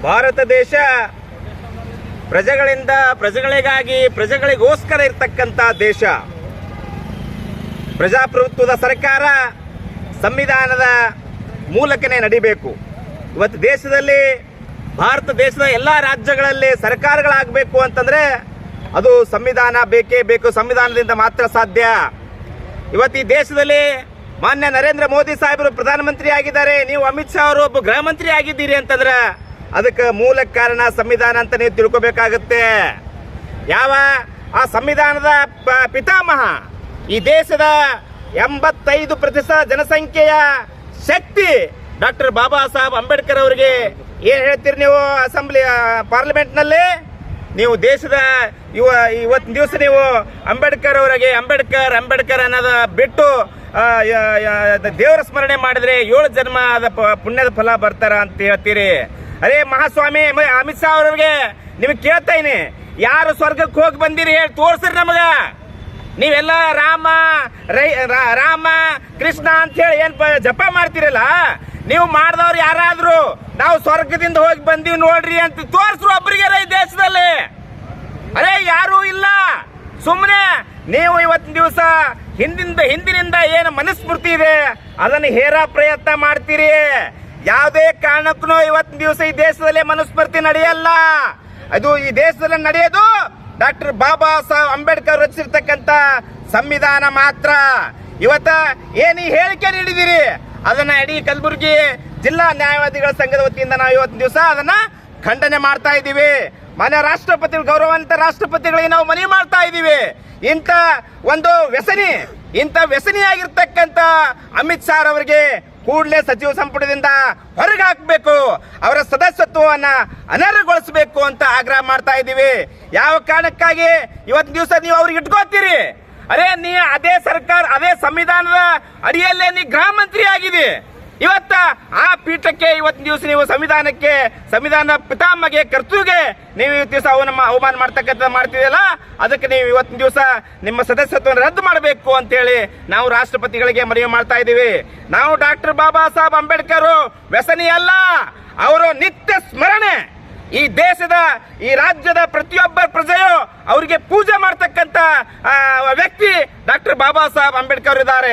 ಭಾರತ ದೇಶ ಪ್ರಜೆಗಳಿಂದ ಪ್ರಜೆಗಳಿಗಾಗಿ ಪ್ರಜೆಗಳಿಗೋಸ್ಕರ ಇರ್ತಕ್ಕಂಥ ದೇಶ. ಪ್ರಜಾಪ್ರಭುತ್ವದ ಸರ್ಕಾರ ಸಂವಿಧಾನದ ಮೂಲಕನೇ ನಡಿಬೇಕು. ಇವತ್ತು ದೇಶದಲ್ಲಿ ಭಾರತ ದೇಶದ ಎಲ್ಲ ರಾಜ್ಯಗಳಲ್ಲಿ ಸರ್ಕಾರಗಳಾಗಬೇಕು ಅಂತಂದ್ರೆ ಅದು ಸಂವಿಧಾನ ಬೇಕೇ ಬೇಕು. ಸಂವಿಧಾನದಿಂದ ಮಾತ್ರ ಸಾಧ್ಯ. ಇವತ್ತು ಈ ದೇಶದಲ್ಲಿ ಮಾನ್ಯ ನರೇಂದ್ರ ಮೋದಿ ಸಾಹೇಬರು ಪ್ರಧಾನಮಂತ್ರಿ ಆಗಿದ್ದಾರೆ, ನೀವು ಅಮಿತ್ ಶಾ ಅವರು ಒಬ್ಬ ಗೃಹ ಮಂತ್ರಿ ಆಗಿದ್ದೀರಿ ಅಂತಂದ್ರೆ ಅದಕ್ಕೆ ಮೂಲ ಕಾರಣ ಸಂವಿಧಾನ ಅಂತ ನೀವು ತಿಳ್ಕೋಬೇಕಾಗತ್ತೆ. ಯಾವ ಆ ಸಂವಿಧಾನದ ಪಿತಾಮಹ ಈ ದೇಶದ 85% ಜನಸಂಖ್ಯೆಯ ಶಕ್ತಿ ಡಾಕ್ಟರ್ ಬಾಬಾ ಸಾಹೇಬ್ ಅಂಬೇಡ್ಕರ್ ಅವರಿಗೆ ಏನ್ ಹೇಳ್ತೀರಿ ನೀವು ಅಸೆಂಬ್ಲಿ ಪಾರ್ಲಿಮೆಂಟ್ ನಲ್ಲಿ? ನೀವು ದೇಶದ ಇವತ್ತಿನ ದಿವಸ ನೀವು ಅಂಬೇಡ್ಕರ್ ಅವರಿಗೆ ಅಂಬೇಡ್ಕರ್ ಅನ್ನೋದ ಬಿಟ್ಟು ದೇವರ ಸ್ಮರಣೆ ಮಾಡಿದ್ರೆ 7 ಜನ್ಮದ ಪುಣ್ಯದ ಫಲ ಬರ್ತಾರ ಅಂತ ಹೇಳ್ತೀರಿ. ಅರೇ ಮಹಾಸ್ವಾಮಿ ಅಮಿತ್ ಶಾ ಅವರಿಗೆ ನಿಮಗೆ ಕೇಳ್ತಾ ಇದೀನಿ, ಯಾರು ಸ್ವರ್ಗಕ್ಕೆ ಹೋಗಿ ಬಂದಿರಿ ಹೇಳಿ ತೋರ್ಸ್ರಿ ನಮಗ. ನೀವೆಲ್ಲ ರಾಮ ಕೃಷ್ಣ ಅಂತ ಹೇಳಿ ಏನ್ ಜಪ ಮಾಡ್ತಿರಲ್ಲ, ನೀವು ಮಾಡಿದವ್ರು ಯಾರಾದ್ರು ನಾವು ಸ್ವರ್ಗದಿಂದ ಹೋಗಿ ಬಂದೀವಿ ನೋಡ್ರಿ ಅಂತ ತೋರ್ಸ್ರು ಒಬ್ಬರಿಗೆ ಈ ದೇಶದಲ್ಲಿ. ಅರೇ ಯಾರು ಇಲ್ಲ. ಸುಮ್ಮನೆ ನೀವು ಇವತ್ತಿನ ದಿವಸ ಹಿಂದಿನಿಂದ ಏನು ಮನುಸ್ಮೃತಿ ಇದೆ ಅದನ್ನು ಹೇರಾ ಪ್ರಯತ್ನ ಮಾಡ್ತೀರಿ. ಯಾವುದೇ ಕಾರಣಕ್ಕೂ ಇವತ್ತಿನ ದಿವಸ ಈ ದೇಶದಲ್ಲಿ ಮನುಸ್ಮೃತಿ ನಡೆಯಲ್ಲ. ಅದು ಈ ದೇಶದಲ್ಲಿ ನಡೆಯೋದು ಡಾಕ್ಟರ್ ಬಾಬಾ ಸಾಹೇಬ್ ಅಂಬೇಡ್ಕರ್ ರಚಿಸಿರ್ತಕ್ಕಂಥ ಸಂವಿಧಾನ ಮಾತ್ರ. ಇವತ್ತ ಏನು ಹೇಳಿಕೆ ನೀಡಿದಿರಿ ಅದನ್ನ ಇಡೀ ಕಲಬುರಗಿ ಜಿಲ್ಲಾ ನ್ಯಾಯವಾದಿಗಳ ಸಂಘದ ವತಿಯಿಂದ ನಾವು ಇವತ್ತಿನ ದಿವಸ ಅದನ್ನ ಖಂಡನೆ ಮಾಡ್ತಾ ಇದ್ದೀವಿ. ಮಾನ್ಯ ರಾಷ್ಟ್ರಪತಿಗಳು, ಗೌರವಾನ್ವಿತ ರಾಷ್ಟ್ರಪತಿಗಳಿಗೆ ನಾವು ಮನವಿ ಮಾಡ್ತಾ ಇದ್ದೀವಿ. ಇಂಥ ಒಂದು ವ್ಯಸನಿಯಾಗಿರ್ತಕ್ಕಂಥ ಅಮಿತ್ ಶಾ ಅವರಿಗೆ ಕೂಡಲೇ ಸಚಿವ ಸಂಪುಟದಿಂದ ಹೊರಗೆ ಹಾಕಬೇಕು, ಅವರ ಸದಸ್ಯತ್ವವನ್ನ ಅನರ್ಹಗೊಳಿಸಬೇಕು ಅಂತ ಆಗ್ರಹ ಮಾಡ್ತಾ ಇದ್ದೀವಿ. ಯಾವ ಕಾರಣಕ್ಕಾಗಿ ಇವತ್ತಿನ ದಿವಸ ನೀವು ಅವ್ರಿಗೆ ಇಟ್ಕೋತೀರಿ? ಅರೇ ನೀ ಅದೇ ಸರ್ಕಾರ ಅದೇ ಸಂವಿಧಾನದ ಅಡಿಯಲ್ಲೇ ನೀ ಗೃಹ ಮಂತ್ರಿ ಆಗಿದೆ. ಇವತ್ತ ಆ ಪೀಠಕ್ಕೆ ಇವತ್ತಿನ ದಿವಸ ನೀವು ಸಂವಿಧಾನ ಪಿತಾಮಹಗೆ ಕರ್ತೃಗೆ ನೀವು ಇವತ್ತು ದಿವಸ ಅವಮಾನ ಮಾಡ್ತಿದೆಯಲ್ಲ, ಅದಕ್ಕೆ ನೀವು ಇವತ್ತಿನ ದಿವಸ ನಿಮ್ಮ ಸದಸ್ಯತ್ವವನ್ನು ರದ್ದು ಮಾಡಬೇಕು ಅಂತ ಹೇಳಿ ನಾವು ರಾಷ್ಟ್ರಪತಿಗಳಿಗೆ ಮನವಿ ಮಾಡ್ತಾ ಇದ್ದೀವಿ. ನಾವು ಡಾಕ್ಟರ್ ಬಾಬಾ ಸಾಹೇಬ್ ಅಂಬೇಡ್ಕರ್ ವ್ಯಸನಿ ಅಲ್ಲ, ಅವರು ನಿತ್ಯ ಸ್ಮರಣೆ. ಈ ದೇಶದ ಈ ರಾಜ್ಯದ ಪ್ರತಿಯೊಬ್ಬ ಪ್ರಜೆಯು ಅವರಿಗೆ ಪೂಜೆ ಮಾಡ್ತಕ್ಕಂಥ ವ್ಯಕ್ತಿ ಡಾಕ್ಟರ್ ಬಾಬಾ ಸಾಹೇಬ್ ಅಂಬೇಡ್ಕರ್ ಇದ್ದಾರೆ.